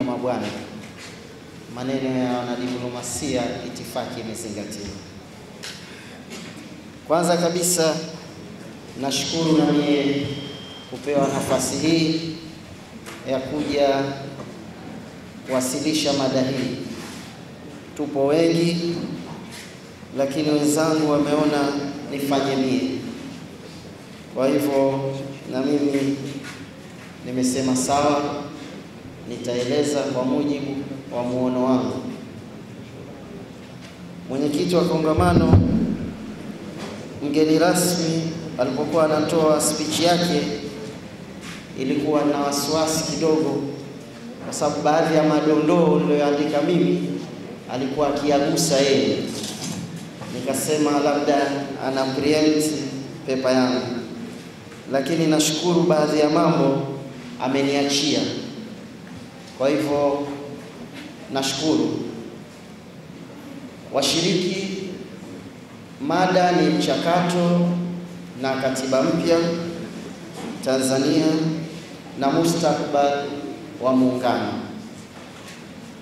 Mabwana, maneno ya wanadiplomasia, itifaki imezingatiwa. Kwanza kabisa nashukuru na mimi kupewa nafasi hii ya kuja kuwasilisha mada hii. Tupo wengi, lakini wenzangu wameona nifanye mie. Kwa hivyo na mimi nimesema sawa, nitaeleza kwa mujibu wa muono wangu. Mwenyekiti wa kongamano, mgeni rasmi, alipokuwa anatoa speech yake, ilikuwa na wasiwasi kidogo, kwa sababu baadhi ya madondoo niliyoandika mimi alikuwa akiagusa yeye. Nikasema labda ana preempt pepa yangu, lakini nashukuru baadhi ya mambo ameniachia. Kwa hivyo nashukuru. Washiriki, mada ni mchakato na katiba mpya Tanzania na mustakabali wa muungano.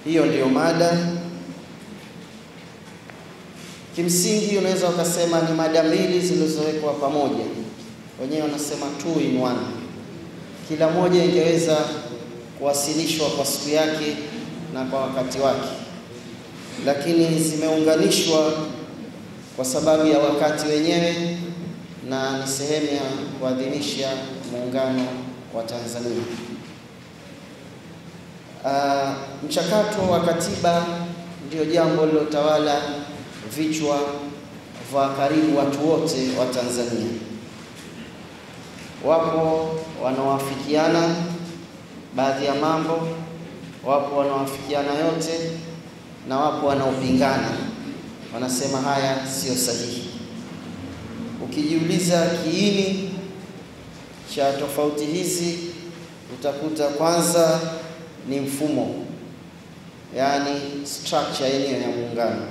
Hiyo ndiyo mada. Kimsingi unaweza ukasema ni mada mbili zilizowekwa pamoja. Wenyewe wanasema 2 in 1. Kila moja ingeweza kuwasilishwa kwa siku yake na kwa wakati wake, lakini zimeunganishwa kwa sababu ya wakati wenyewe na ni sehemu ya kuadhimisha muungano wa Tanzania. Mchakato wa katiba ndio jambo lilotawala vichwa vya karibu watu wote wa Tanzania. Wapo wanaoafikiana baadhi ya mambo, wapo wanaoafikiana yote, na wapo wanaopingana, wanasema haya sio sahihi. Ukijiuliza kiini cha tofauti hizi, utakuta kwanza ni mfumo, yani structure yenyewe ya muungano.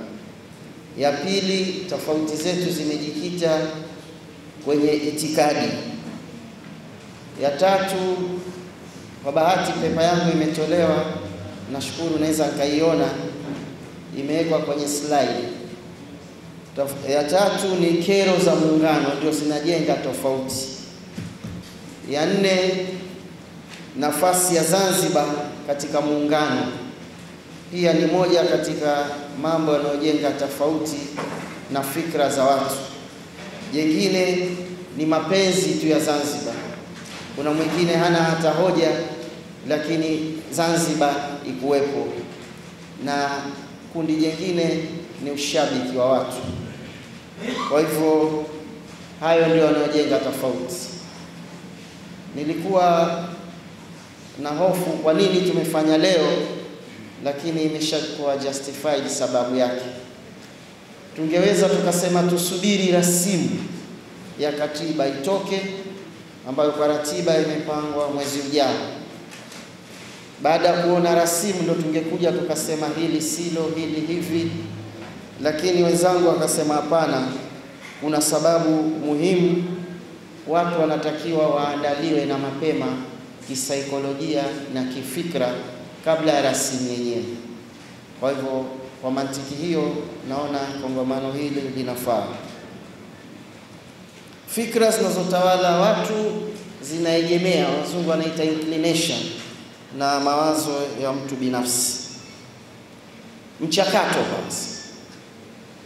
Ya pili, tofauti zetu zimejikita kwenye itikadi. Ya tatu, kwa bahati pepa yangu imetolewa, nashukuru naweza kaiona, imewekwa kwenye slide. Ya tatu ni kero za muungano, ndio zinajenga tofauti. Ya nne, nafasi ya Zanzibar katika muungano, pia ni moja katika mambo yanayojenga tofauti na fikra za watu. Jengine ni mapenzi tu ya Zanzibar. Kuna mwingine hana hata hoja, lakini Zanzibar ikuwepo. Na kundi jingine ni ushabiki wa watu. Kwa hivyo hayo ndio yanayojenga tofauti. Nilikuwa na hofu kwa nini tumefanya leo, lakini imeshakuwa justified sababu yake. Tungeweza tukasema tusubiri rasimu ya katiba itoke, ambayo kwa ratiba imepangwa mwezi ujao. Baada ya kuona rasimu ndo tungekuja tukasema hili silo, hili hivi. Lakini wenzangu wakasema hapana, kuna sababu muhimu, watu wanatakiwa waandaliwe na mapema kisaikolojia na kifikra kabla ya rasimu yenyewe. Kwa hivyo kwa mantiki hiyo naona kongamano hili linafaa. Fikra zinazotawala watu zinaegemea, wazungu wanaita inclination, na mawazo ya mtu binafsi. Mchakato basi.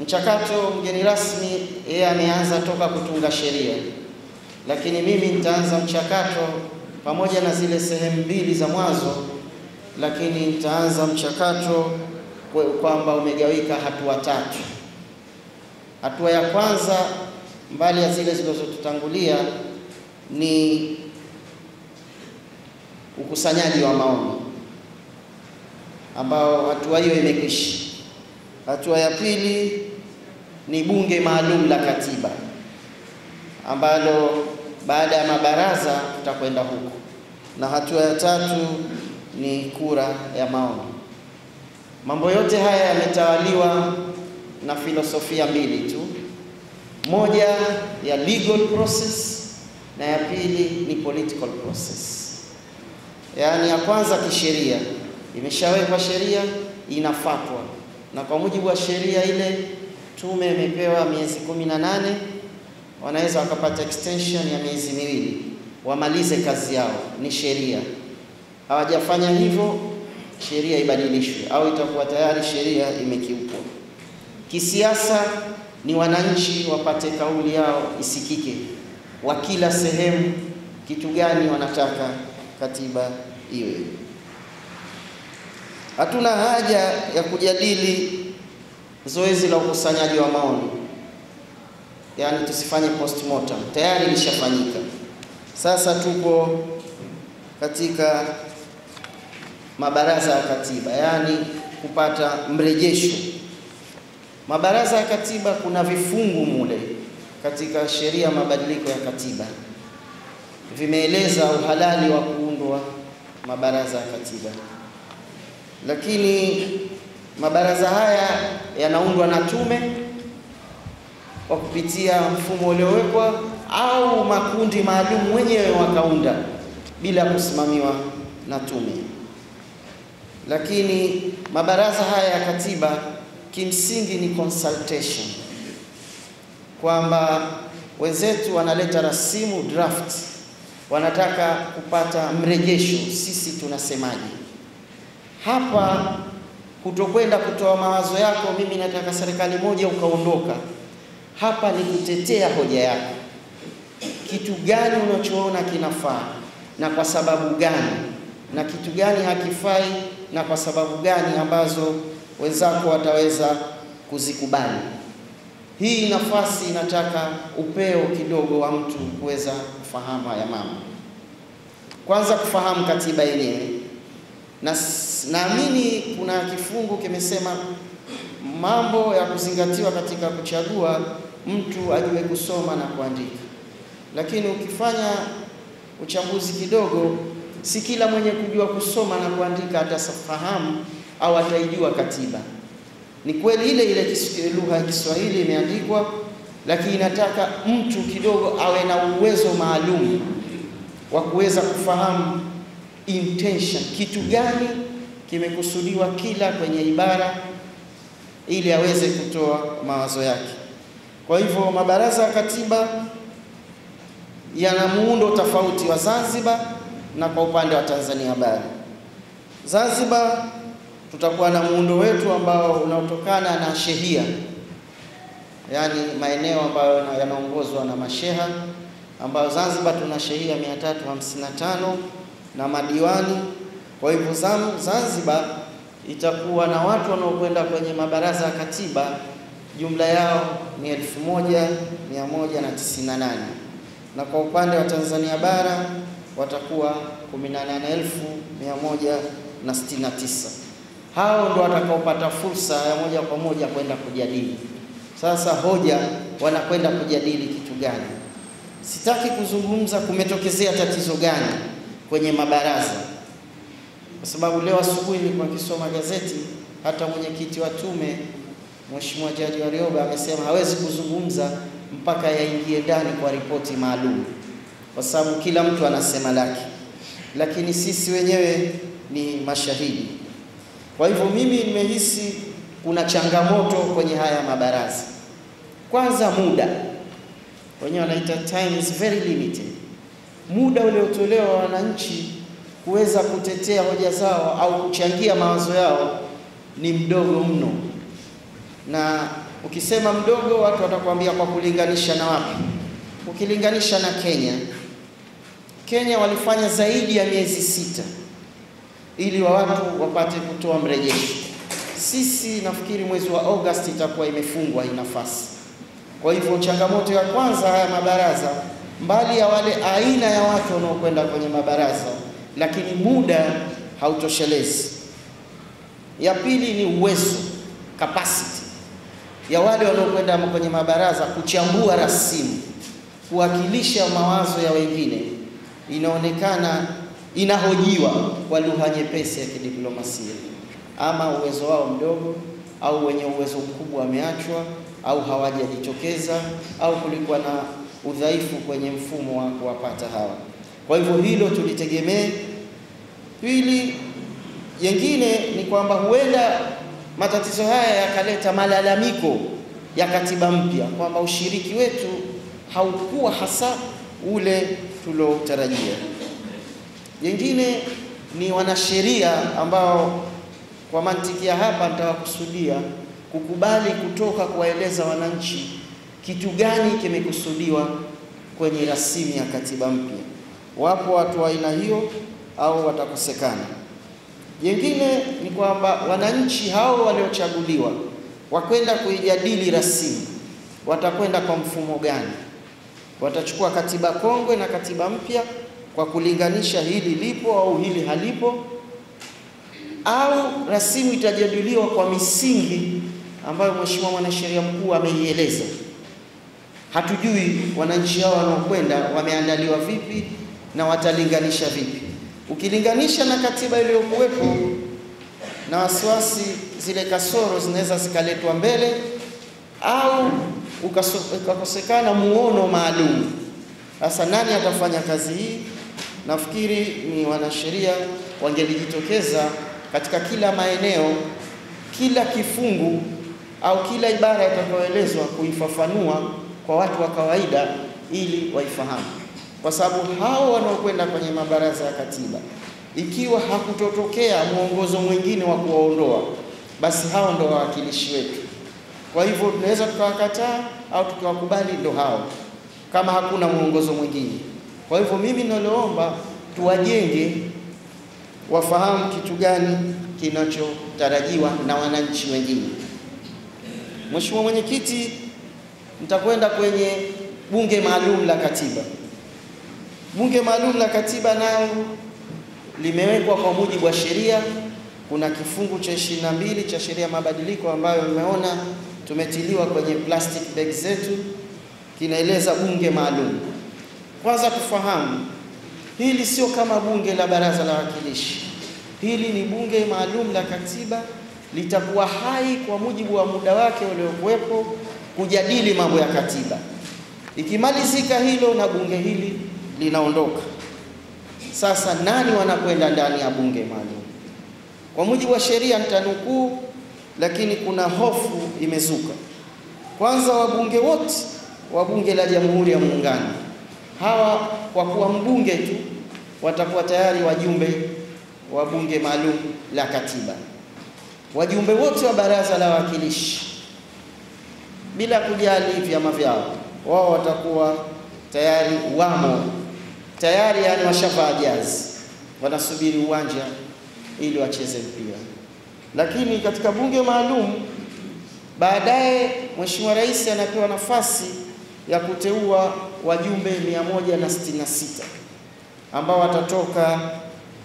Mchakato, mgeni rasmi yeye ameanza toka kutunga sheria, lakini mimi nitaanza mchakato pamoja na zile sehemu mbili za mwanzo, lakini nitaanza mchakato kwamba umegawika hatua 3. Hatua ya kwanza, mbali ya zile zilizotutangulia, ni ukusanyaji wa maoni, ambao hatua hiyo imekwisha. Hatua ya pili ni bunge maalum la katiba, ambalo baada ya mabaraza tutakwenda huko, na hatua ya tatu ni kura ya maoni. Mambo yote haya yametawaliwa na filosofia mbili tu. Moja ya legal process na ya pili ni political process. Yaani ya kwanza kisheria, imeshawekwa sheria, inafuatwa, na kwa mujibu wa sheria ile tume imepewa miezi 18, wanaweza wakapata extension ya miezi 2 wamalize kazi yao, ni sheria. Hawajafanya hivyo, sheria ibadilishwe au itakuwa tayari sheria imekiukwa. Kisiasa ni wananchi wapate kauli yao isikike, wa kila sehemu kitu gani wanataka katiba iwe. Hatuna haja ya kujadili zoezi la ukusanyaji wa maoni, yani tusifanye postmortem, tayari lishafanyika. Sasa tupo katika mabaraza ya katiba, yani kupata mrejesho. Mabaraza ya katiba kuna vifungu mule katika sheria mabadiliko ya katiba vimeeleza uhalali wa kuundwa mabaraza ya katiba, lakini mabaraza haya yanaundwa na tume kwa kupitia mfumo uliowekwa au makundi maalum wenyewe wakaunda bila kusimamiwa na tume. Lakini mabaraza haya ya katiba kimsingi ni consultation, kwamba wenzetu wanaleta rasimu draft, wanataka kupata mrejesho, sisi tunasemaje. Hapa kutokwenda kutoa mawazo yako, mimi nataka serikali moja ukaondoka. Hapa ni kutetea hoja yako, kitu gani unachoona kinafaa na kwa sababu gani, na kitu gani hakifai na kwa sababu gani ambazo wenzako wataweza kuzikubali. Hii nafasi inataka upeo kidogo wa mtu kuweza kufahamu haya mambo. Kwanza kufahamu katiba yenyewe, na naamini kuna kifungu kimesema mambo ya kuzingatiwa katika kuchagua mtu ajue kusoma na kuandika. Lakini ukifanya uchambuzi kidogo, si kila mwenye kujua kusoma na kuandika atafahamu au ataijua katiba. Ni kweli ile lugha ya Kiswahili imeandikwa, lakini inataka mtu kidogo awe na uwezo maalum wa kuweza kufahamu intention, kitu gani kimekusudiwa kila kwenye ibara, ili aweze kutoa mawazo yake. Kwa hivyo mabaraza ya katiba yana muundo tofauti wa Zanzibar na kwa upande wa Tanzania bara. Zanzibar tutakuwa na muundo wetu ambao unaotokana na shehia, yani maeneo ambayo yanaongozwa na masheha, ambao Zanzibar tuna shehia 355 na madiwani. Kwa hivyo Zanzibar itakuwa na watu wanaokwenda kwenye mabaraza ya katiba, jumla yao ni 1198, na kwa upande wa Tanzania bara watakuwa 18169. Hao ndio watakaopata fursa ya moja kwa moja kwenda kujadili. Sasa hoja wanakwenda kujadili kitu gani? Sitaki kuzungumza kumetokezea tatizo gani kwenye mabaraza, kwa sababu leo asubuhi nilikuwa nikisoma gazeti, hata mwenyekiti wa tume Mheshimiwa Jaji Warioba amesema hawezi kuzungumza mpaka yaingie ndani kwa ripoti maalum, kwa sababu kila mtu anasema lake, lakini sisi wenyewe ni mashahidi. Kwa hivyo mimi nimehisi kuna changamoto kwenye haya mabaraza. Kwanza muda, wenyewe wanaita time is very limited. Muda uliotolewa wananchi kuweza kutetea hoja zao au kuchangia mawazo yao ni mdogo mno. Na ukisema mdogo, watu watakwambia kwa kulinganisha na wapi? Ukilinganisha na Kenya walifanya zaidi ya miezi 6 ili watu wapate kutoa mrejesho. Sisi nafikiri mwezi wa August itakuwa imefungwa hii nafasi. Kwa hivyo changamoto ya kwanza haya mabaraza, mbali ya wale aina ya watu wanaokwenda kwenye mabaraza, lakini muda hautoshelezi. Ya pili ni uwezo, capacity ya wale wanaokwenda kwenye mabaraza kuchambua rasimu, kuwakilisha mawazo ya wengine, inaonekana inahojiwa kwa lugha nyepesi ya kidiplomasia. Ama uwezo wao mdogo, au wenye uwezo mkubwa wameachwa, au hawajajitokeza, au kulikuwa na udhaifu kwenye mfumo wa kuwapata hawa. Kwa hivyo hilo tulitegemee. Pili, Jengine ni kwamba huenda matatizo haya yakaleta malalamiko ya katiba mpya, kwamba ushiriki wetu haukuwa hasa ule tuliotarajia. Jengine ni wanasheria ambao kwa mantiki ya hapa nitawakusudia kukubali kutoka kuwaeleza wananchi kitu gani kimekusudiwa kwenye rasimu ya katiba mpya. Wapo watu wa aina hiyo au watakosekana? Jengine ni kwamba wananchi hao waliochaguliwa wakwenda kuijadili rasimu watakwenda kwa mfumo gani? Watachukua katiba kongwe na katiba mpya kwa kulinganisha hili lipo au hili halipo, au rasimu itajadiliwa kwa misingi ambayo Mheshimiwa Mwanasheria Mkuu ameieleza? Hatujui wananchi hao wanaokwenda wameandaliwa vipi na watalinganisha vipi. Ukilinganisha na katiba iliyokuwepo, na wasiwasi zile kasoro zinaweza zikaletwa mbele au ukakosekana muono maalum. Sasa nani atafanya kazi hii? Nafikiri ni wanasheria wangelijitokeza katika kila maeneo, kila kifungu au kila ibara itakayoelezwa kuifafanua kwa watu wa kawaida ili waifahamu, kwa sababu hao wanaokwenda kwenye mabaraza ya katiba, ikiwa hakutotokea mwongozo mwingine wa kuwaondoa, basi hao ndio wawakilishi wetu. Kwa hivyo tunaweza tukawakataa au tukiwakubali, ndio hao, kama hakuna mwongozo mwingine. Kwa hivyo mimi ninaomba tuwajenge, wafahamu kitu gani kinachotarajiwa na wananchi wengine. Mheshimiwa Mwenyekiti, nitakwenda kwenye bunge maalum la katiba. Bunge maalum la katiba nao limewekwa kwa mujibu wa sheria. Kuna kifungu cha 22 cha sheria ya mabadiliko ambayo nimeona tumetiliwa kwenye plastic bag zetu, kinaeleza bunge maalum. Kwanza tufahamu, hili sio kama bunge la baraza la wawakilishi. Hili ni bunge maalum la katiba, litakuwa hai kwa mujibu wa muda wake uliokuwepo kujadili mambo ya katiba. Ikimalizika hilo, na bunge hili linaondoka. Sasa nani wanakwenda ndani ya bunge maalum? Kwa mujibu wa sheria nitanukuu, lakini kuna hofu imezuka. Kwanza, wabunge wote wa bunge la Jamhuri ya Muungano, hawa kwa kuwa mbunge tu watakuwa tayari wajumbe wa bunge maalum la katiba. Wajumbe wote wa baraza la wawakilishi, bila kujali vyama vyao, wao watakuwa tayari wamo tayari, yani washavaa jazi, wanasubiri uwanja ili wacheze mpira. Lakini katika bunge maalum baadaye Mheshimiwa Rais anapewa nafasi ya kuteua wajumbe 166 ambao watatoka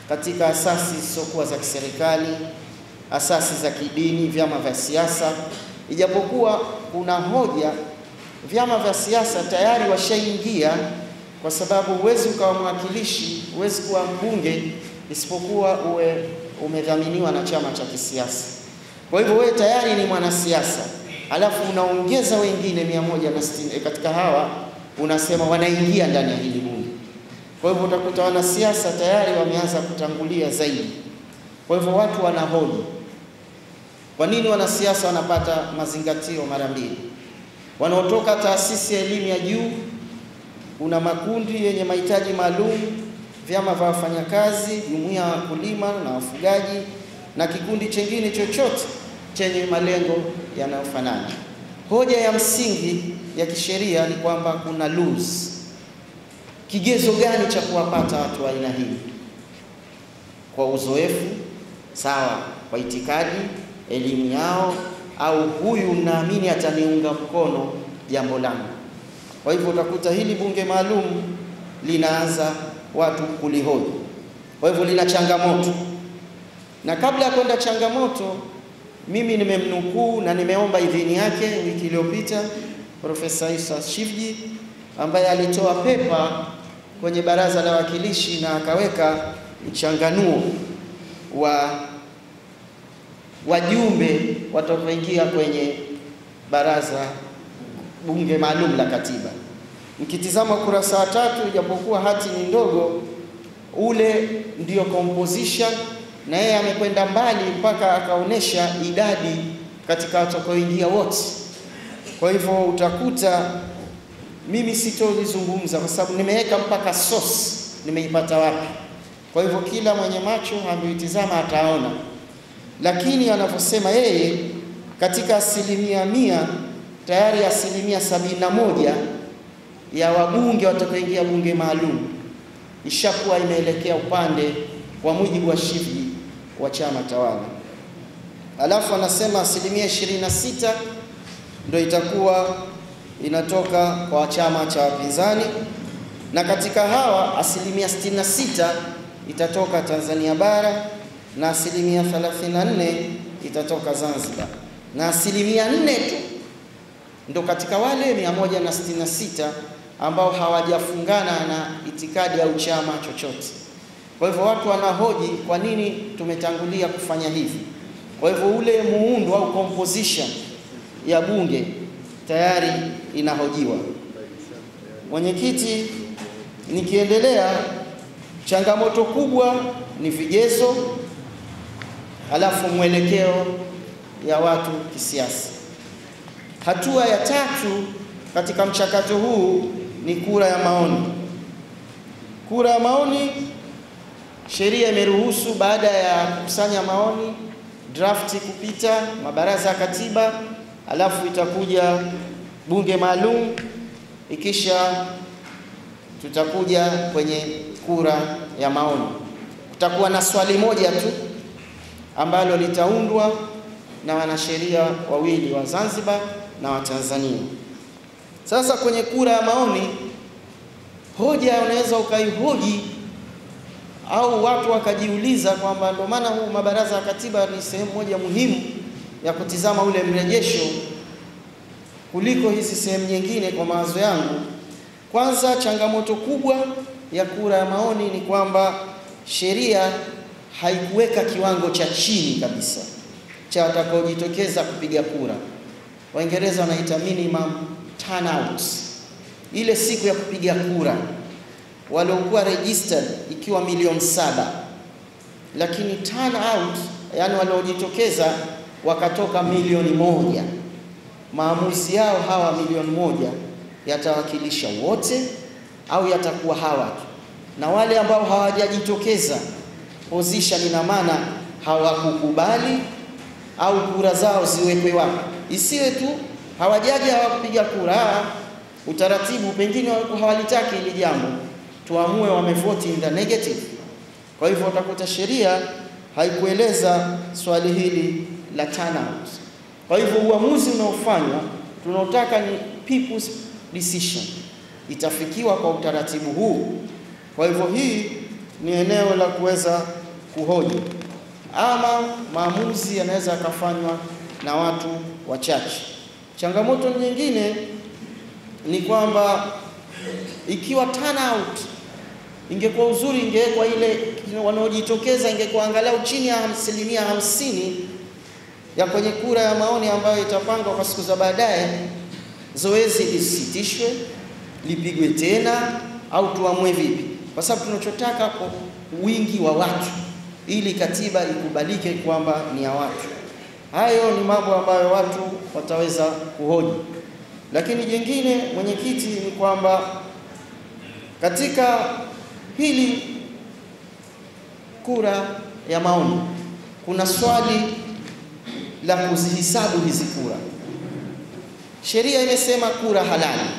katika asasi zisizokuwa za kiserikali, asasi za kidini, vyama vya siasa. Ijapokuwa kuna hoja vyama vya siasa tayari washaingia, kwa sababu huwezi ukawa mwakilishi, huwezi kuwa mbunge isipokuwa uwe umedhaminiwa na chama cha kisiasa. Kwa hivyo wewe tayari ni mwanasiasa, alafu unaongeza wengine 160 katika hawa, unasema wanaingia ndani ya hili bunge. Kwa hivyo utakuta wanasiasa tayari wameanza kutangulia zaidi. Kwa hivyo watu wanahoji, kwa nini wanasiasa wanapata mazingatio mara mbili? Wanaotoka taasisi ya elimu ya juu, kuna makundi yenye mahitaji maalum, vyama vya wafanyakazi, jumuiya ya wakulima na wafugaji, na kikundi chengine chochote chenye malengo yanayofanana. Hoja ya msingi ya kisheria ni kwamba kuna rules. Kigezo gani cha kuwapata watu wa aina hii? Kwa uzoefu, sawa, kwa itikadi, elimu yao, au huyu mnaamini ataniunga mkono jambo langu. Kwa hivyo utakuta hili bunge maalum linaanza watu kulihoji. Kwa hivyo lina changamoto. Na kabla ya kwenda changamoto, mimi nimemnukuu na nimeomba idhini yake wiki iliyopita Profesa Isa Shivji, ambaye alitoa pepa kwenye baraza la wawakilishi na akaweka mchanganuo wa wajumbe watakaoingia kwenye baraza bunge maalum la katiba. Mkitizama ukurasa wa 3, japokuwa hati ni ndogo, ule ndio composition na yeye amekwenda mbali mpaka akaonesha idadi katika watakaoingia wote. Kwa hivyo utakuta mimi sitolizungumza kwa sababu nimeweka mpaka source nimeipata wapi. Kwa hivyo kila mwenye macho ameitizama ataona. Lakini anavyosema yeye, katika 100% tayari 71% ya wabunge watakaoingia bunge maalum ishakuwa imeelekea upande kwa mujibu wa shifti wa chama tawala. Alafu anasema 26% ndio itakuwa inatoka kwa chama cha wapinzani, na katika hawa 66% itatoka Tanzania bara na 34% itatoka Zanzibar, na 4% tu ndo katika wale 166 ambao hawajafungana na itikadi au chama chochote. Kwa hivyo watu wanahoji kwa nini tumetangulia kufanya hivi. Kwa hivyo ule muundo au composition ya bunge tayari inahojiwa. Mwenyekiti, nikiendelea, changamoto kubwa ni vigezo, alafu mwelekeo ya watu kisiasa. Hatua ya 3 katika mchakato huu ni kura ya maoni. Kura ya maoni, sheria imeruhusu baada ya kukusanya maoni, draft kupita mabaraza ya katiba, alafu itakuja bunge maalum, ikisha tutakuja kwenye kura ya maoni. Kutakuwa na swali moja tu ambalo litaundwa na wanasheria wawili wa Zanzibar na wa Tanzania. Sasa kwenye kura ya maoni, hoja unaweza ukaihoji au watu wakajiuliza kwamba ndio maana huu mabaraza ya katiba ni sehemu moja muhimu ya kutizama ule mrejesho kuliko hizi sehemu nyingine. Kwa mawazo yangu, kwanza changamoto kubwa ya kura ya maoni ni kwamba sheria haikuweka kiwango cha chini kabisa cha watakaojitokeza kupiga kura. Waingereza wanaita minimum turnout. Ile siku ya kupiga kura waliokuwa registered ikiwa 7,000,000, lakini turnout, yani waliojitokeza wakatoka 1,000,000. Maamuzi yao hawa 1,000,000 yatawakilisha wote au yatakuwa hawa tu, na wale ambao hawajajitokeza position, ina maana hawakukubali au kura zao ziwekwe wapi. Isiwe tu hawajaja hawakupiga kura, utaratibu pengine hawalitaki ili jambo, tuamue wamevote in the negative. Kwa hivyo utakuta sheria haikueleza swali hili la turnout. Kwa hivyo uamuzi unaofanywa tunaotaka ni people's decision, itafikiwa kwa utaratibu huu. Kwa hivyo hii ni eneo la kuweza kuhoji, ama maamuzi yanaweza kufanywa na watu wachache. Changamoto nyingine ni kwamba ikiwa turnout ingekuwa uzuri, ingekuwa ile wanaojitokeza ingekuwa angalau chini ya 50% ya kwenye kura ya maoni ambayo itapangwa kwa siku za baadaye, zoezi lisitishwe, lipigwe tena au tuamue vipi, kwa sababu tunachotaka kwa wingi wa watu ili katiba ikubalike kwamba ni ya watu. Hayo ni mambo ambayo watu wataweza kuhoji. Lakini jingine, mwenyekiti, ni kwamba katika hili kura ya maoni kuna swali la kuzihisabu hizi kura. Sheria imesema kura halali,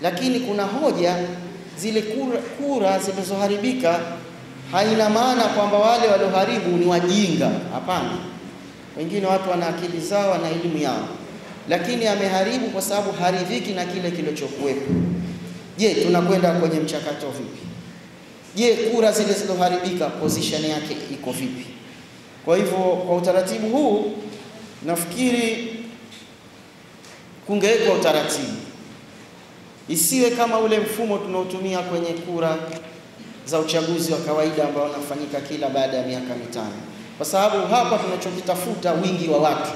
lakini kuna hoja zile kura zilizoharibika haina maana kwamba wale walioharibu ni wajinga. Hapana, wengine watu wana akili zao, wana elimu yao, lakini ameharibu kwa sababu haridhiki na kile kilichokuwepo. Je, tunakwenda kwenye mchakato vipi? Je, kura zile zilizoharibika position yake iko vipi? Kwa hivyo kwa utaratibu huu nafikiri kungewekwa utaratibu, isiwe kama ule mfumo tunaotumia kwenye kura za uchaguzi wa kawaida ambao unafanyika kila baada ya miaka 5, kwa sababu hapa tunachokitafuta wingi wa watu.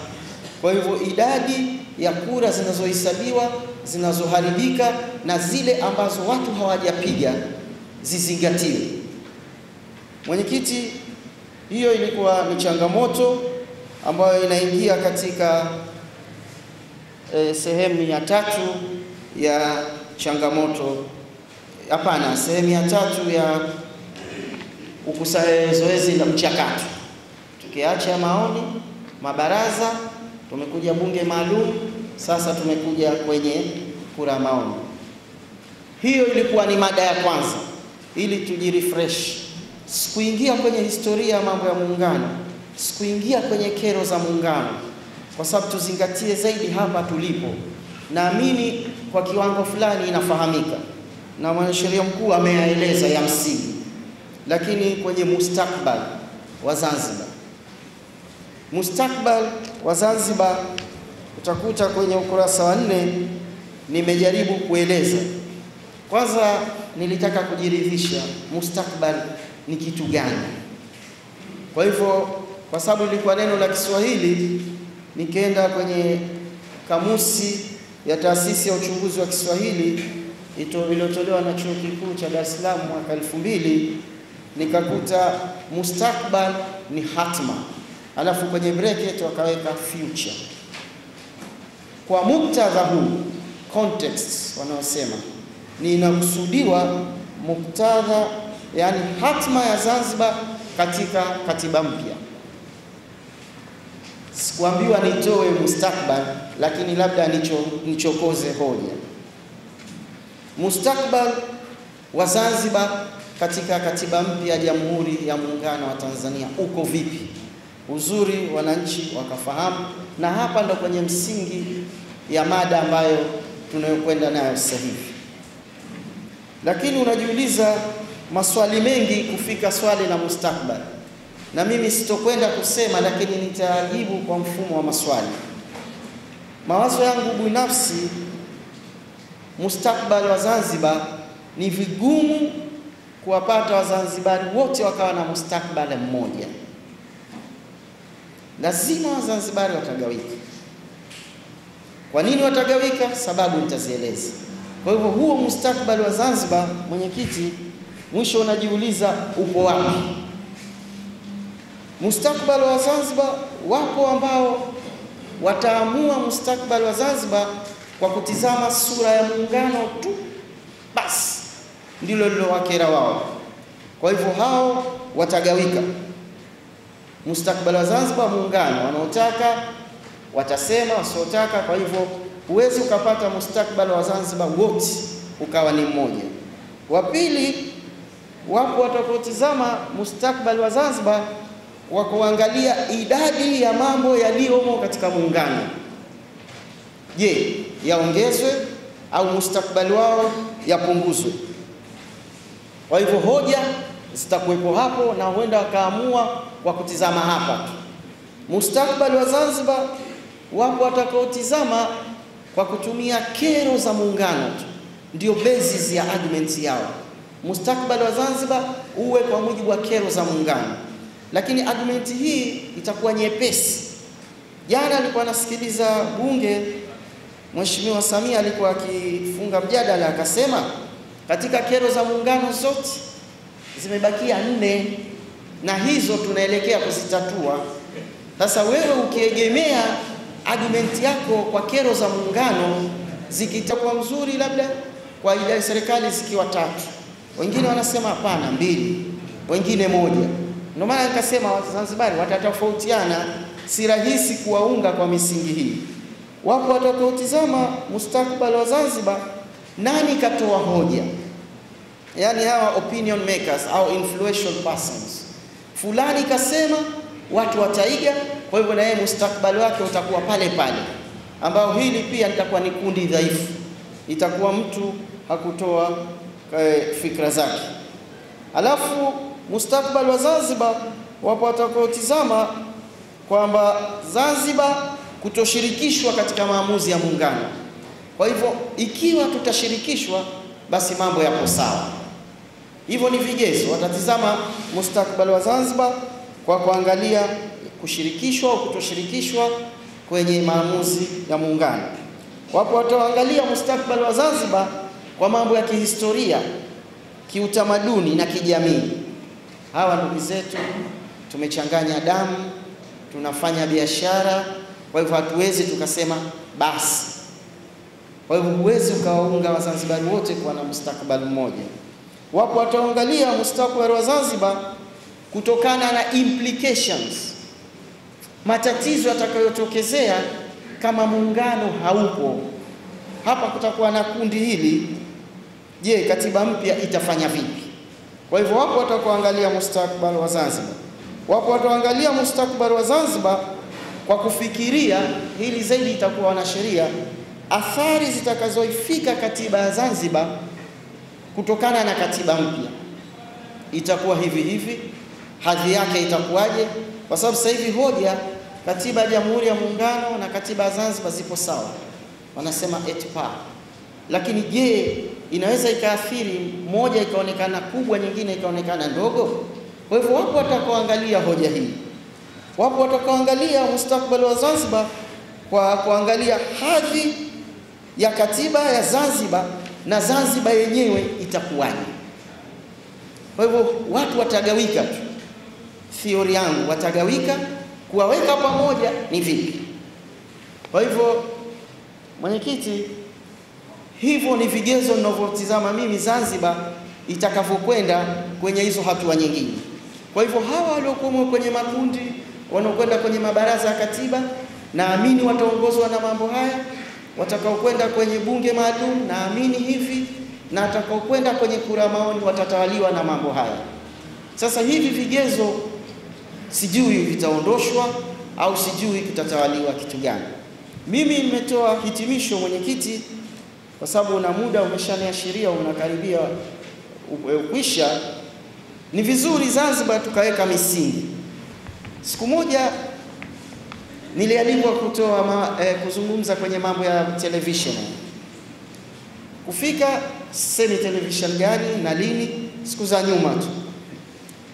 Kwa hivyo idadi ya kura zinazohesabiwa, zinazoharibika na zile ambazo watu hawajapiga zizingatiwe. Mwenyekiti, Hiyo ilikuwa ni changamoto ambayo inaingia katika sehemu ya tatu ya changamoto. Hapana, sehemu ya tatu ya zoezi la mchakato. Tukiacha maoni, mabaraza, tumekuja bunge maalum, sasa tumekuja kwenye kura maoni. Hiyo ilikuwa ni mada ya kwanza, ili tujirefresh. Sikuingia kwenye historia ya mambo ya muungano, sikuingia kwenye kero za muungano, kwa sababu tuzingatie zaidi hapa tulipo. Naamini kwa kiwango fulani inafahamika na mwanasheria mkuu ameyaeleza ya msingi, lakini kwenye mustakbal wa Zanzibar, mustakbal wa Zanzibar utakuta kwenye ukurasa wa 4 nimejaribu kueleza. Kwanza nilitaka kujiridhisha mustakbal ni kitu gani. Kwa hivyo, kwa sababu ilikuwa neno la Kiswahili, nikaenda kwenye kamusi ya Taasisi ya Uchunguzi wa Kiswahili iliyotolewa na Chuo Kikuu cha Dar es Salaam mwaka 2000, nikakuta mustakbal ni hatma, alafu kwenye bracket wakaweka future. Kwa muktadha huu, context wanaosema, ni inakusudiwa muktadha, yani hatma ya Zanzibar katika katiba mpya. Sikuambiwa nitoe mustakbal, lakini labda nichokoze hoja. Mustakbal wa Zanzibar katika katiba mpya ya Jamhuri ya Muungano wa Tanzania uko vipi? Uzuri wananchi wakafahamu, na hapa ndo kwenye msingi ya mada ambayo tunayokwenda nayo sasa hivi. Lakini unajiuliza maswali mengi kufika swali la mustakbal, na mimi sitokwenda kusema, lakini nitajibu kwa mfumo wa maswali. Mawazo yangu binafsi, mustakbal wa Zanzibar ni vigumu kuwapata Wazanzibari wote wakawa na mustakbal mmoja. Lazima Wazanzibari watagawika. Kwa nini watagawika? Sababu nitazieleza. Kwa hivyo huo mustakbal wa Zanzibar, mwenyekiti, mwisho unajiuliza upo wapi? Mustakbal wa Zanzibar, wapo ambao wataamua mustakbal wa Zanzibar kwa kutizama sura ya muungano tu, basi ndilo lilowakera wao. Kwa hivyo hao watagawika. Mustakbal wa Zanzibar muungano, wanaotaka watasema, wasiotaka. Kwa hivyo huwezi ukapata mustakbal wa Zanzibar wote ukawa ni mmoja. Wa pili, wapo watakaotizama mustakbal wa Zanzibar kwa kuangalia idadi ya mambo yaliyomo katika muungano. Je, yaongezwe au mustakbali wao yapunguzwe? Kwa hivyo hoja zitakuwepo hapo, na huenda wakaamua kwa kutizama hapa tu. Mustakbali wa Zanzibar, wapo watakaotizama kwa kutumia kero za muungano tu, ndio basis ya argument yao. Mustakbali wa Zanzibar uwe kwa mujibu wa kero za muungano, lakini argument hii itakuwa nyepesi. Jana alikuwa nasikiliza bunge, Mheshimiwa Samia alikuwa akifunga mjadala, akasema katika kero za muungano zote zimebakia 4 na hizo tunaelekea kuzitatua. Sasa wewe ukiegemea argument yako kwa kero za muungano, zikitakuwa mzuri labda kwa ile serikali zikiwa 3, wengine wanasema hapana 2, wengine 1. Ndio maana nikasema Wazanzibari watatofautiana, si rahisi kuwaunga kwa misingi hii. Wapo watakaotizama mustakbal wa Zanzibar, nani katoa hoja, yani hawa opinion makers au influential persons. Fulani kasema, watu wataiga, kwa hivyo na yeye mustakbal wake utakuwa pale pale, ambao hili pia litakuwa ni kundi dhaifu, itakuwa mtu hakutoa fikra zake. Alafu mustakbal wa Zanzibar, wapo watakaotizama kwamba Zanzibar kutoshirikishwa katika maamuzi ya muungano. Kwa hivyo ikiwa tutashirikishwa, basi mambo yapo sawa. Hivyo ni vigezo. Watatizama mustakbal wa Zanzibar kwa kuangalia kushirikishwa au kutoshirikishwa kwenye maamuzi ya muungano. Wapo wataangalia mustakbal wa Zanzibar kwa mambo ya kihistoria, kiutamaduni na kijamii. Hawa ndugu zetu tumechanganya damu, tunafanya biashara. Kwa hivyo hatuwezi tukasema basi. Kwa hivyo huwezi ukawaunga Wazanzibari wote kuwa na mustakabali mmoja. Wapo wataangalia mustakabali wa Zanzibar kutokana na implications, matatizo yatakayotokezea kama muungano haupo. Hapa kutakuwa na kundi hili, je, katiba mpya itafanya vipi? Kwa hivyo wapo watakuangalia mustakabali wa Zanzibar. Wapo wataangalia mustakabali wa Zanzibar kwa kufikiria hili zaidi itakuwa na sheria, athari zitakazoifika katiba ya Zanzibar kutokana na katiba mpya. Itakuwa hivi hivi, hadhi yake itakuwaje? Kwa sababu sasa hivi hoja katiba ya Jamhuri ya Muungano na katiba ya Zanzibar zipo sawa, wanasema et par. Lakini je, inaweza ikaathiri moja ikaonekana kubwa, nyingine ikaonekana ndogo? Kwa hivyo wapo watakaoangalia hoja hii. Wapo watakaoangalia mustakabali wa Zanzibar kwa kuangalia hadhi ya katiba ya Zanzibar na Zanzibar yenyewe itakuwaje. Kwa hivyo watu watagawika tu. Theory yangu watagawika, kuwaweka pamoja ni vipi. Kwa hivyo mwenyekiti, hivyo ni vigezo ninavyotizama mimi Zanzibar itakavyokwenda kwenye hizo hatua nyingine. Kwa hivyo hawa waliokuwa kwenye makundi wanaokwenda kwenye mabaraza ya katiba, naamini wataongozwa na mambo haya. Watakaokwenda kwenye bunge maalum, naamini hivi, na watakaokwenda kwenye kura maoni watatawaliwa na mambo haya. Sasa hivi vigezo sijui vitaondoshwa au sijui kitatawaliwa kitu gani. Mimi nimetoa hitimisho mwenyekiti, kwa sababu una muda umeshaniashiria unakaribia ukwisha. Ni vizuri Zanzibar tukaweka misingi. Siku moja nilialikwa kuzungumza kwenye mambo ya television. Kufika semi television gani na lini, siku za nyuma tu.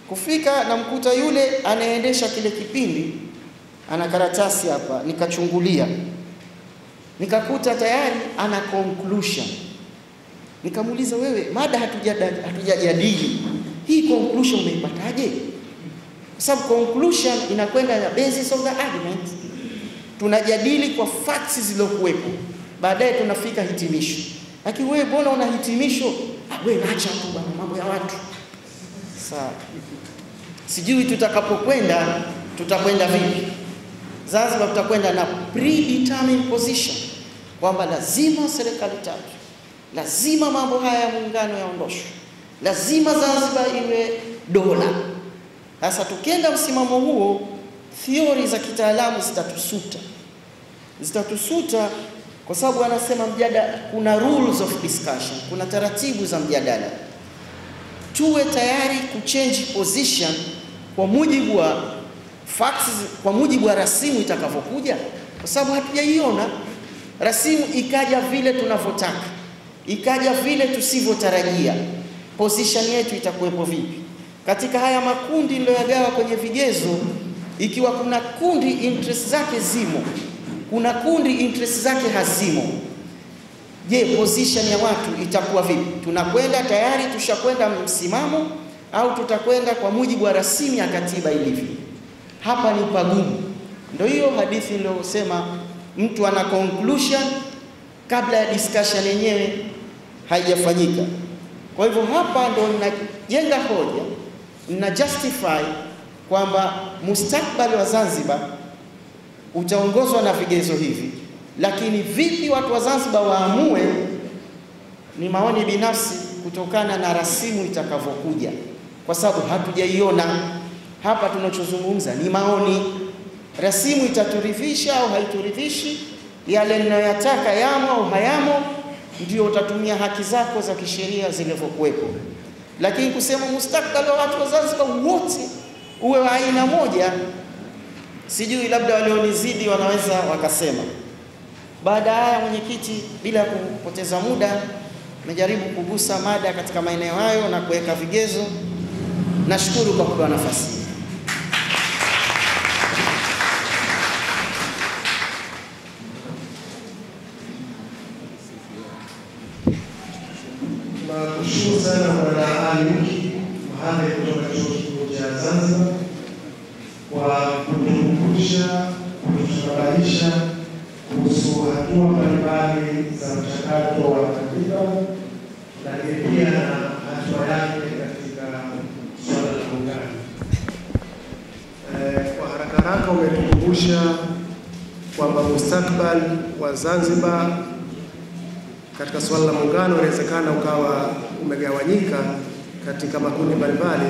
Kufika na mkuta yule anaendesha kile kipindi ana karatasi hapa, nikachungulia. Nikakuta tayari ana conclusion. Nikamuuliza, wewe mada hatujajadili, hii conclusion umeipataje? Kwa sababu conclusion inakwenda na basis of the argument. Tunajadili kwa facts zilizokuwepo, baadaye tunafika hitimisho. Lakini wewe mbona una hitimisho? Wewe acha tu bana mambo ya watu. Sasa sijui tutakapokwenda tutakwenda vipi. Zanzibar tutakwenda na predetermined position kwamba lazima serikali tatu, lazima mambo haya ya muungano yaondoshwe, lazima Zanzibar iwe dola. Sasa tukienda msimamo huo, theory za kitaalamu zitatusuta kwa sababu anasema mjadala, kuna rules of discussion, kuna taratibu za mjadala. Tuwe tayari kuchange position kwa mujibu wa facts, kwa mujibu wa rasimu itakavyokuja, kwa sababu hatujaiona rasimu ikaja vile tunavyotaka, ikaja vile tusivyotarajia. Position yetu itakuwepo vipi? Katika haya makundi ndio yagawa kwenye vigezo, ikiwa kuna kundi interest zake zimo, kuna kundi interest zake hazimo, je, position ya watu itakuwa vipi? Tunakwenda tayari tushakwenda msimamo au tutakwenda kwa mujibu wa rasimu ya katiba ilivyo? Hapa ni pagumu. Ndio hiyo hadithi niliyosema, mtu ana conclusion kabla ya discussion yenyewe haijafanyika. Kwa hivyo hapa ndo ninajenga hoja, nina justify kwamba mustakabali wa Zanzibar utaongozwa na vigezo hivi. Lakini vipi watu wa Zanzibar waamue ni maoni binafsi kutokana na rasimu itakavyokuja, kwa sababu hatujaiona. Hapa tunachozungumza ni maoni. Rasimu itaturidhisha au haituridhishi, yale ninayoyataka yamo au hayamo, ndio utatumia haki zako za kisheria zilivyokuwepo. Lakini kusema mustakabali wa watu wa Zanzibar wote uwe wa aina moja, sijui, labda walionizidi wanaweza wakasema. Baada haya mwenyekiti, bila kupoteza muda, nimejaribu kugusa mada katika maeneo hayo na kuweka vigezo. Nashukuru kwa kupewa nafasi. Nakushukuru sana Bwana Ali Muki, mhadhiri kutoka Chuo Kikuu cha Zanzibar. hatua mbalimbali za mchakato wa katiba, lakini pia na hatua yake katika swala la muungano. Kwa haraka umetukumbusha kwamba mustakabali wa Zanzibar katika swala la muungano inawezekana ukawa umegawanyika katika makundi mbalimbali,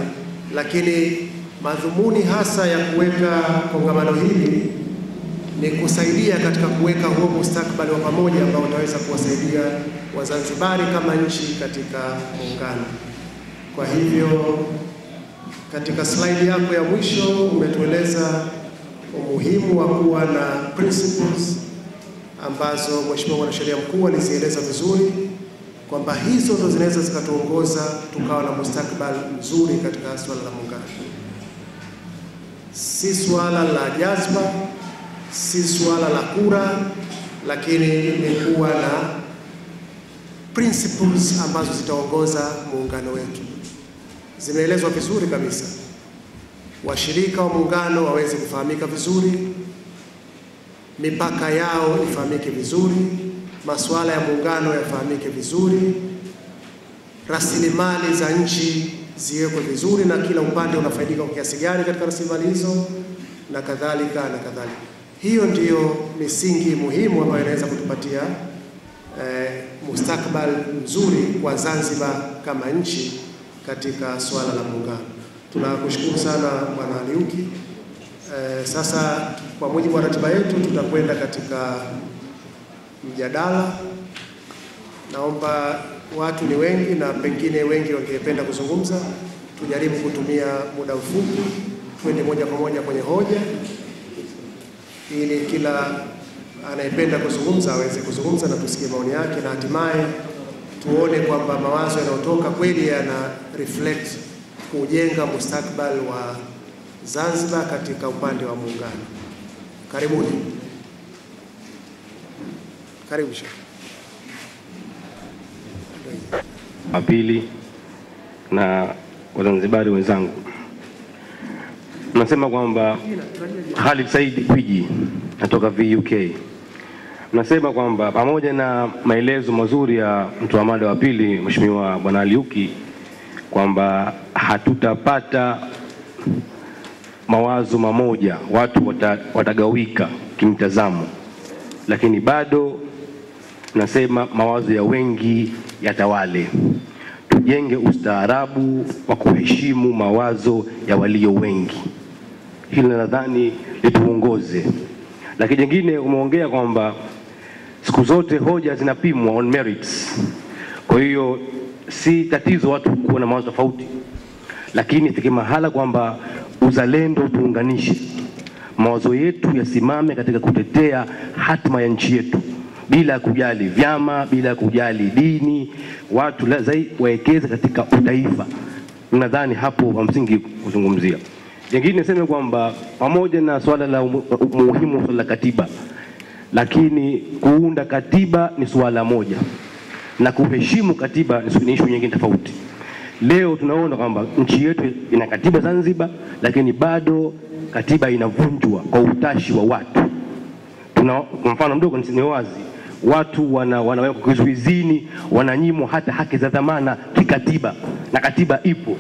lakini madhumuni hasa ya kuweka kongamano hili ni kusaidia katika kuweka huo mustakabali wa pamoja ambao utaweza kuwasaidia Wazanzibari kama nchi katika muungano. Kwa hivyo katika slide yako ya mwisho umetueleza umuhimu wa kuwa na principles ambazo Mheshimiwa Mwanasheria Mkuu alizieleza vizuri, kwamba hizo ndo zinaweza zikatuongoza tukawa na mustakabali mzuri katika swala la muungano. Si swala la jazba, si swala la kura, lakini ni kuwa na principles ambazo zitaongoza muungano wetu. Zimeelezwa vizuri kabisa. Washirika wa muungano waweze kufahamika vizuri, mipaka yao ifahamike vizuri, masuala ya muungano yafahamike vizuri, rasilimali za nchi ziwekwe vizuri na kila upande unafaidika kwa kiasi gani katika rasilimali hizo na kadhalika na kadhalika. Hiyo ndiyo misingi muhimu ambayo inaweza kutupatia mustakabali mzuri kwa Zanzibar kama nchi katika swala la muungano. Tunakushukuru sana Bwana Aliuki. Sasa kwa mujibu wa ratiba yetu tutakwenda katika mjadala. Naomba watu ni wengi na pengine wengi wangependa kuzungumza. Tujaribu kutumia muda mfupi, twende moja kwa moja kwenye hoja ili kila anayependa kuzungumza aweze kuzungumza na tusikie maoni yake, na hatimaye tuone kwamba mawazo yanayotoka kweli yana reflect kujenga mustakabali wa Zanzibar katika upande wa muungano. Karibuni. Karibu Sheikh. Apili na Wazanzibari wenzangu, nasema kwamba Khalid Said Kwiji natoka VUK. Nasema kwamba pamoja na maelezo mazuri ya mtoa mada wa pili Mheshimiwa Bwana Aliuki kwamba hatutapata mawazo mamoja, watu watagawika kimtazamo, lakini bado nasema mawazo ya wengi yatawale. Tujenge ustaarabu wa kuheshimu mawazo ya walio wengi. Hili nadhani lituongoze. Lakini jingine umeongea kwamba siku zote hoja zinapimwa on merits. Kwa hiyo si tatizo watu kuwa na mawazo tofauti, lakini ifike mahala kwamba uzalendo tuunganishe. Mawazo yetu yasimame katika kutetea hatima ya nchi yetu bila kujali vyama, bila kujali dini. Watu lazima waekeze katika utaifa. Nadhani hapo kwa msingi kuzungumzia. Jingine niseme kwamba pamoja na swala la umuhimu wa swala la katiba, lakini kuunda katiba ni swala moja na kuheshimu katiba ni issue nyingine tofauti. Leo tunaona kwamba nchi yetu ina katiba Zanzibar, lakini bado katiba inavunjwa kwa utashi wa watu. Kwa mfano mdogo ni wazi, watu wanawekwa kizuizini, wananyimwa hata haki za dhamana kikatiba, na katiba ipo.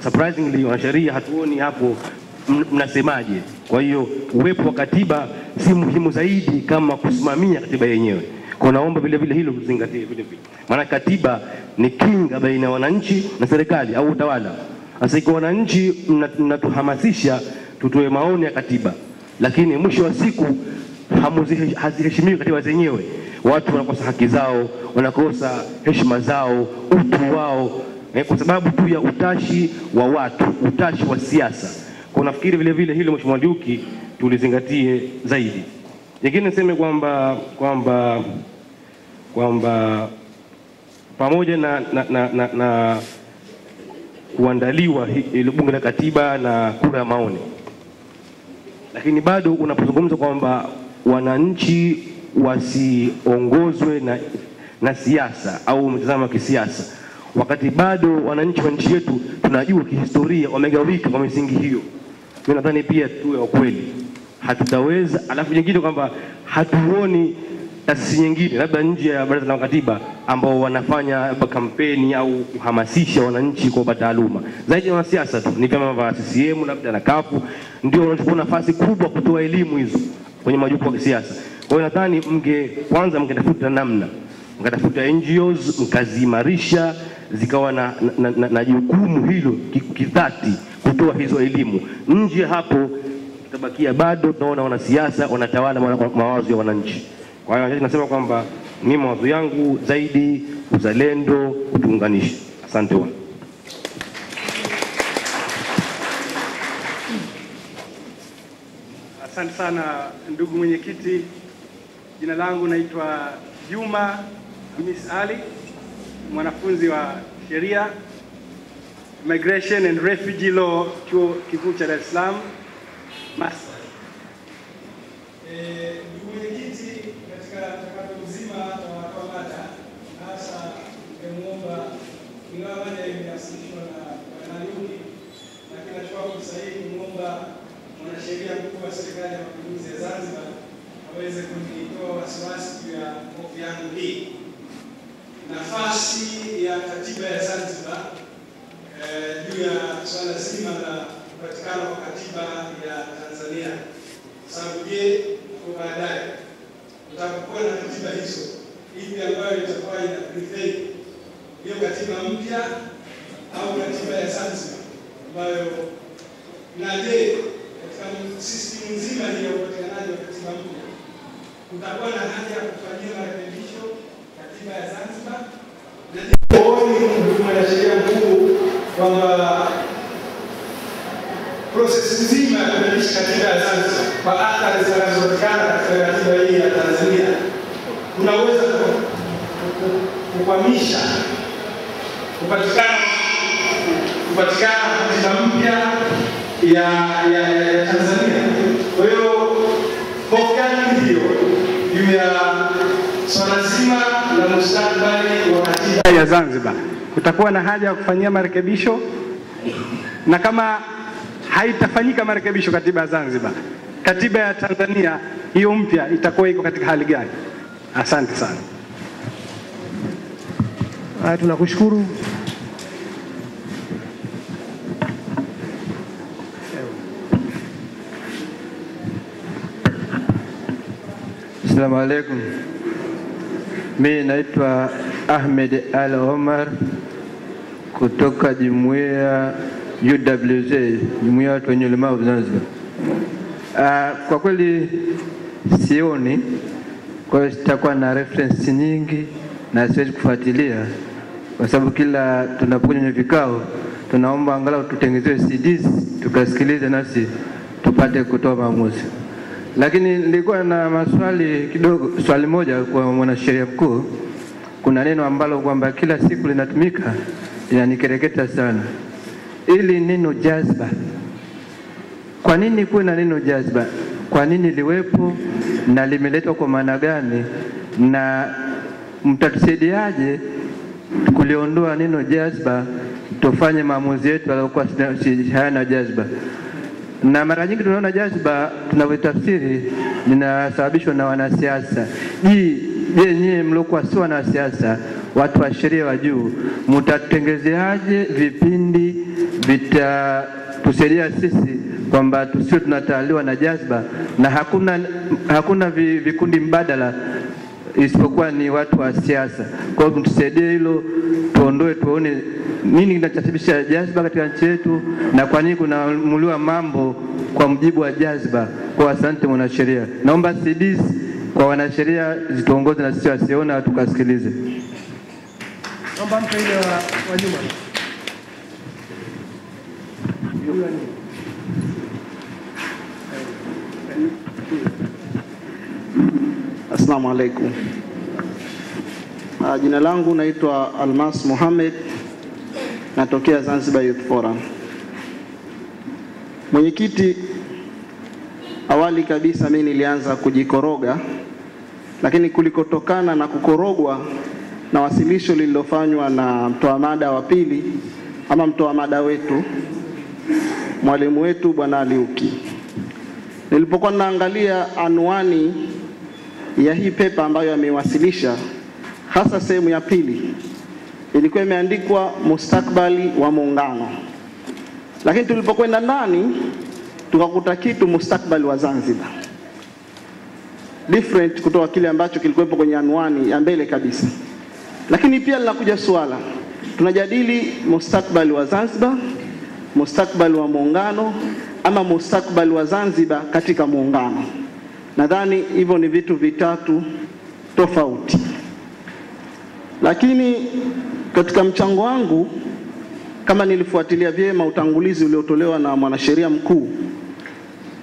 Surprisingly wanasheria hatuoni hapo, mnasemaje? Kwa hiyo uwepo wa katiba si muhimu zaidi kama kusimamia katiba yenyewe. Kwa naomba vile vile hilo tuzingatie vile vile. Maana katiba ni kinga baina ya wananchi na serikali au utawala. Sasa iko wananchi mnatuhamasisha tutoe maoni ya katiba, lakini mwisho wa siku haziheshimiwi katiba zenyewe. Watu wanakosa haki zao, wanakosa heshima zao, utu wao, kwa sababu tu ya utashi wa watu, utashi wa siasa. Kwa nafikiri vile vile hilo Mheshimiwa Aliuki tulizingatie zaidi. Jingine niseme kwamba pamoja na kuandaliwa ile bunge la katiba na kura ya maoni, lakini bado unapozungumza kwamba wananchi wasiongozwe na siasa au mtazamo wa kisiasa, wakati bado wananchi wa nchi yetu tunajua kihistoria wamegawika kwa misingi hiyo. Mimi nadhani pia tuwe wa kweli, hatutaweza. Alafu nyingine kwamba hatuoni taasisi nyingine labda nje ya Baraza la Katiba ambao wanafanya kampeni au kuhamasisha wananchi kwa taaluma zaidi ya wanasiasa tu, ni vyama vya CCM labda na kafu, ndio wanachukua nafasi kubwa kutoa elimu hizo kwenye majukwaa ya kisiasa. Kwa hiyo nadhani kwanza mngetafuta namna, mngetafuta NGOs mkazimarisha zikawa na jukumu hilo kidhati kutoa hizo elimu. Nje hapo tabakia bado tunaona wanasiasa wanatawala mawazo ya wananchi. Kwa hiyo nasema kwamba mimi mawazo yangu zaidi uzalendo, kutuunganisha. Asante wana. Asante sana ndugu mwenyekiti. Jina langu naitwa Juma Hamis Ali, mwanafunzi wa sheria Migration and Refugee Law Chuo Kikuu cha Dar es Salaam Master. Ndugu mwenyekiti, katika mchakato mzima wa mada hasa nimemuomba, ingawa mada imewasilishwa na Bwana, lakini nachukua fursa hii kumuomba mwanasheria mkuu wa Serikali ya Mapinduzi ya Zanzibar aweze kunitoa wasiwasi juu ya hofu yangu hii. Nafasi ya katiba ya Zanzibar juu ya swala zima la kupatikana kwa katiba ya Tanzania. Sababu je, kwa baadaye tutakuwa na katiba hizo ipi ambayo itakuwa ina prefer hiyo katiba mpya au katiba ya Zanzibar ambayo na je, katika system nzima ya upatikanaji wa katiba mpya kutakuwa na haja ya kufanyia marekebisho katiba ya Zanzibar? Na ndio mwanasheria mkuu kwamba process nzima ya kubadilisha katiba ya Zanzibar kwa athari zinazopatikana katika katiba hii ya Tanzania unaweza kukwamisha kupatikana katiba mpya ya Tanzania. Kwa hiyo hofu yangu hiyo juu ya swala zima la mustakabali wa katiba ya Zanzibar, kutakuwa na haja ya kufanyia marekebisho, na kama haitafanyika marekebisho katiba ya Zanzibar, katiba ya Tanzania hiyo mpya itakuwa iko katika hali gani? Asante sana. Tunakushukuru. Assalamu alaikum. Mimi naitwa Ahmed Al Omar kutoka jumuiya UWZ, jumuiya watu wenye ulemavu Zanzibar. Kwa kweli sioni, kwa hiyo sitakuwa na reference nyingi na siwezi kufuatilia, kwa sababu kila tunapokuja kwenye vikao tunaomba angalau tutengenezewe CDs tukasikilize nasi tupate kutoa maamuzi. Lakini nilikuwa na maswali kidogo. Swali moja kwa mwanasheria mkuu, kuna neno ambalo kwamba kila siku linatumika linanikereketa sana, ili neno jazba. Kwa nini kuwe na neno jazba? Kwa nini liwepo na limeletwa kwa maana gani, na mtatusaidiaje kuliondoa neno jazba, tufanye maamuzi yetu yaliokuwa hayana jazba? Na mara nyingi tunaona jazba tunavyotafsiri linasababishwa na wanasiasa. Je, nyie mliokuwa si wanasiasa, watu wa sheria wa juu, mtatengenezeaje vipindi vitatusaidia sisi kwamba tusio tunatawaliwa na jazba, na hakuna vikundi mbadala isipokuwa ni watu wa siasa? Kwa hiyo mtusaidie hilo, tuondoe, tuone nini kinachosababisha jazba katika nchi yetu na kwa nini kunamuliwa mambo kwa mujibu wa jazba. Kwa asante mwanasheria. Naomba CDs kwa wanasheria zituongoze na sisi wasiona tukasikilize. Naomba mtu ile wa nyuma. Assalamu alaikum. Jina langu naitwa Almas Mohamed, natokea Zanzibar Youth Forum. Mwenyekiti, awali kabisa mimi nilianza kujikoroga, lakini kulikotokana na kukorogwa na wasilisho lililofanywa na mtoa mada wa pili ama mtoa mada wetu, mwalimu wetu Bwana Aliuki, nilipokuwa naangalia anwani ya hii pepa ambayo amewasilisha, hasa sehemu ya pili ilikuwa imeandikwa mustakbali wa muungano, lakini tulipokwenda ndani tukakuta kitu mustakbali wa Zanzibar, different kutoka kile ambacho kilikuwepo kwenye anwani ya mbele kabisa. Lakini pia linakuja swala, tunajadili mustakbali wa Zanzibar, mustakbali wa muungano, ama mustakbali wa Zanzibar katika muungano. Nadhani hivyo ni vitu vitatu tofauti. Lakini katika mchango wangu, kama nilifuatilia vyema utangulizi uliotolewa na mwanasheria mkuu,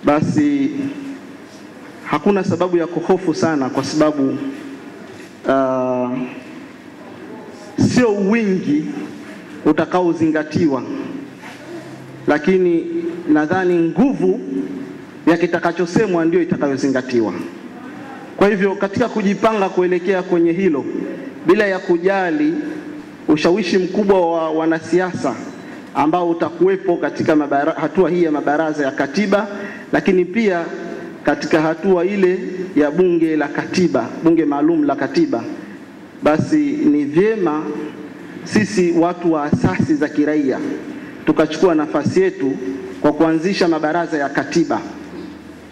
basi hakuna sababu ya kuhofu sana, kwa sababu sio wingi utakaozingatiwa, lakini nadhani nguvu ya kitakachosemwa ndio itakayozingatiwa. Kwa hivyo katika kujipanga kuelekea kwenye hilo, bila ya kujali ushawishi mkubwa wa wanasiasa ambao utakuwepo katika hatua hii ya mabaraza ya katiba, lakini pia katika hatua ile ya bunge la katiba, bunge maalum la katiba, basi ni vyema sisi watu wa asasi za kiraia tukachukua nafasi yetu kwa kuanzisha mabaraza ya katiba.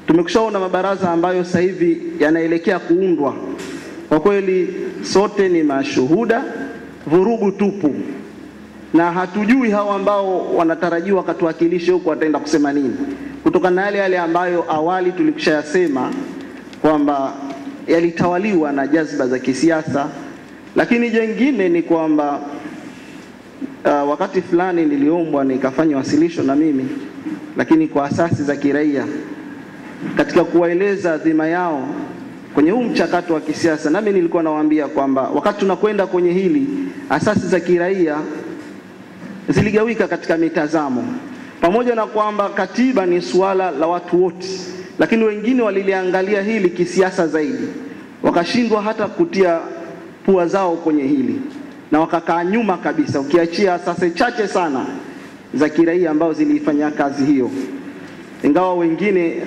Tumekushaona mabaraza ambayo sasa hivi yanaelekea kuundwa. Kwa kweli sote ni mashuhuda, vurugu tupu, na hatujui hao ambao wanatarajiwa katuwakilishe huko wataenda kusema nini, kutokana na yale ambayo awali tulikushayasema kwamba yalitawaliwa na jazba za kisiasa. Lakini jengine ni kwamba wakati fulani niliombwa nikafanya wasilisho na mimi, lakini kwa asasi za kiraia, katika kuwaeleza dhima yao kwenye huu mchakato wa kisiasa. Nami nilikuwa nawaambia kwamba wakati tunakwenda kwenye hili, asasi za kiraia ziligawika katika mitazamo, pamoja na kwamba katiba ni suala la watu wote, lakini wengine waliliangalia hili kisiasa zaidi, wakashindwa hata kutia pua zao kwenye hili na wakakaa nyuma kabisa, ukiachia asasi chache sana za kiraia ambao zilifanya kazi hiyo. Ingawa wengine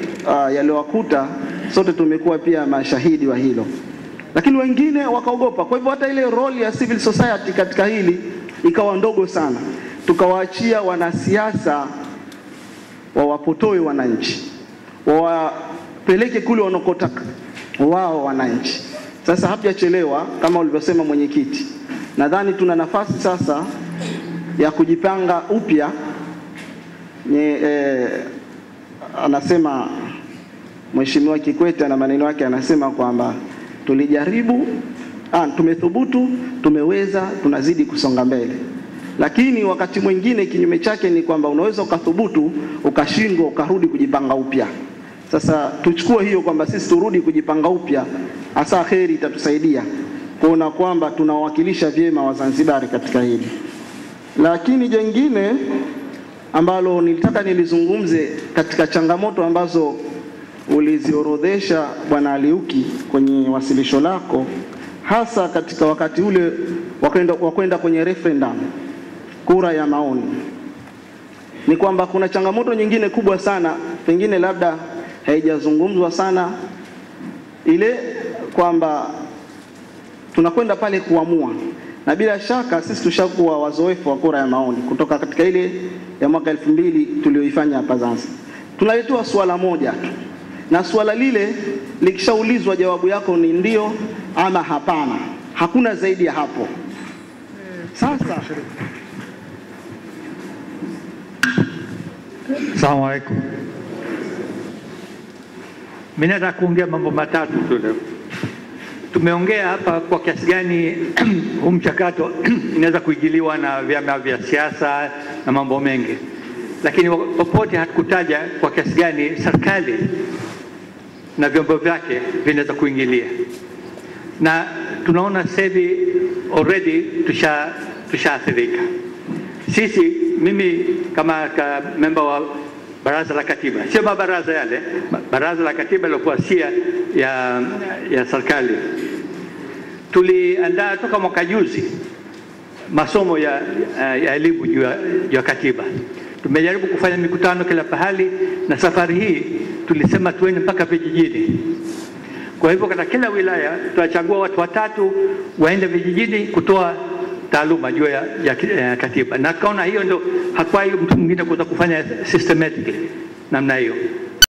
yaliyowakuta sote tumekuwa pia mashahidi wa hilo, lakini wengine wakaogopa. Kwa hivyo hata ile role ya civil society katika hili ikawa ndogo sana, tukawaachia wanasiasa wawapotoe wananchi, wawapeleke kule wanakotaka wao wananchi. Sasa hapajachelewa, kama ulivyosema mwenyekiti, nadhani tuna nafasi sasa ya kujipanga upya. Anasema Mheshimiwa Kikwete na maneno yake, anasema kwamba tulijaribu, tumethubutu, tumeweza, tunazidi kusonga mbele. Lakini wakati mwingine kinyume chake ni kwamba unaweza ukathubutu, ukashindwa, ukarudi kujipanga upya. Sasa tuchukue hiyo kwamba sisi turudi kujipanga upya, hasa kheri itatusaidia kuona kwamba tunawakilisha vyema Wazanzibari katika hili. Lakini jengine ambalo nilitaka nilizungumze katika changamoto ambazo uliziorodhesha Bwana Aliuki kwenye wasilisho lako, hasa katika wakati ule wakwenda kwenye referendum, kura ya maoni, ni kwamba kuna changamoto nyingine kubwa sana, pengine labda haijazungumzwa sana, ile kwamba tunakwenda pale kuamua. Na bila shaka sisi tushakuwa wazoefu wa kura ya maoni kutoka katika ile ya mwaka 2000 tulioifanya hapa Zanzibar. Tunaletewa swala moja tu, na swala lile likishaulizwa jawabu yako ni ndio ama hapana, hakuna zaidi ya hapo. Sasa Asalamu alaykum. Mimi nataka kuongea mambo matatu tu leo. Tumeongea hapa kwa kiasi gani huu mchakato inaweza kuingiliwa na vyama vya siasa na mambo mengi, lakini popote hatukutaja kwa kiasi gani serikali na vyombo vyake vinaweza kuingilia. Na tunaona sasa hivi already tushaathirika. Sisi, mimi kama member wa Baraza la Katiba, sio mabaraza yale, Baraza la Katiba lilokuwa sia ya serikali, tuliandaa toka mwaka juzi masomo ya elimu juu ya katiba. Tumejaribu kufanya mikutano kila pahali, na safari hii tulisema tuende mpaka vijijini. Kwa hivyo katika kila wilaya tutachagua watu watatu waende vijijini kutoa taaluma juu ya katiba, na kaona hiyo ndio hakwai mtu mwingine kuweza kufanya systematically namna hiyo.